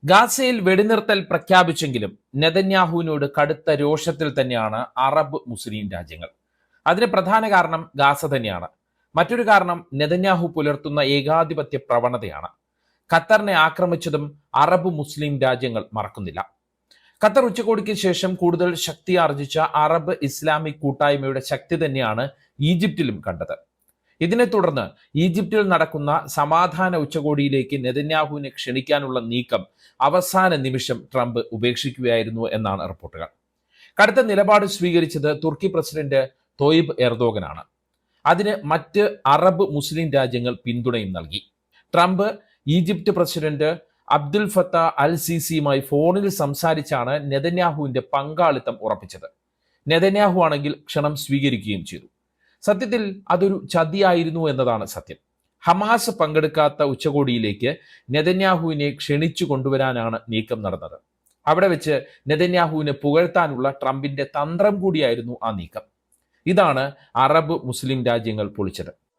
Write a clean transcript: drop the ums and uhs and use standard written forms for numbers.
ഗാസയിൽ വെടിനിർത്തൽ പ്രഖ്യാപിച്ചെങ്കിലും നെതന്യാഹുവിനോട് കടുത്ത രോഷത്തിൽ തന്നെയാണ് അറബ് മുസ്ലിം രാജ്യങ്ങൾ. അതിന് പ്രധാന കാരണം ഗാസ തന്നെയാണ്. മറ്റൊരു കാരണം നെതന്യാഹു പുലർത്തുന്ന ഏകാധിപത്യ പ്രവണതയാണ്. ഖത്തറിനെ ആക്രമിച്ചതും അറബ് മുസ്ലിം രാജ്യങ്ങൾ മറക്കുന്നില്ല. ഖത്തർ ഉച്ചകോടിക്ക് ശേഷം കൂടുതൽ ശക്തി ആർജിച്ച അറബ് ഇസ്ലാമിക് കൂട്ടായ്മയുടെ ശക്തി തന്നെയാണ് ഈജിപ്തിലും കണ്ടത്. ഇതിനെ തുടർന്ന് ഈജിപ്തിൽ നടക്കുന്ന സമാധാന ഉച്ചകോടിയിലേക്ക് നെതന്യാഹുവിനെ ക്ഷണിക്കാനുള്ള നീക്കം അവസാന നിമിഷം ട്രംപ് ഉപേക്ഷിക്കുകയായിരുന്നു എന്നാണ് റിപ്പോർട്ടുകൾ. കടുത്ത നിലപാട് സ്വീകരിച്ചത് തുർക്കി പ്രസിഡന്റ് തോയിബ് എർദോഗനാണ്. അതിന് മറ്റ് അറബ് മുസ്ലിം രാജ്യങ്ങൾ പിന്തുണയും നൽകി. ട്രംപ് ഈജിപ്ത് പ്രസിഡന്റ് അബ്ദുൽ ഫത്ത അൽ സിസിയുമായി ഫോണിൽ സംസാരിച്ചാണ് നെതന്യാഹുവിന്റെ പങ്കാളിത്തം ഉറപ്പിച്ചത്. നെതന്യാഹു ആണെങ്കിൽ ക്ഷണം സ്വീകരിക്കുകയും ചെയ്തു. സത്യത്തിൽ അതൊരു ചതിയായിരുന്നു എന്നതാണ് സത്യം. ഹമാസ് പങ്കെടുക്കാത്ത ഉച്ചകോടിയിലേക്ക് നെതന്യാഹുവിനെ ക്ഷണിച്ചു കൊണ്ടുവരാനാണ് നീക്കം നടന്നത്. അവിടെ വെച്ച് നെതന്യാഹുവിനെ പുകഴ്ത്താനുള്ള ട്രംപിന്റെ തന്ത്രം കൂടിയായിരുന്നു ആ നീക്കം. ഇതാണ് അറബ് മുസ്ലിം രാജ്യങ്ങൾ പൊളിച്ചത്.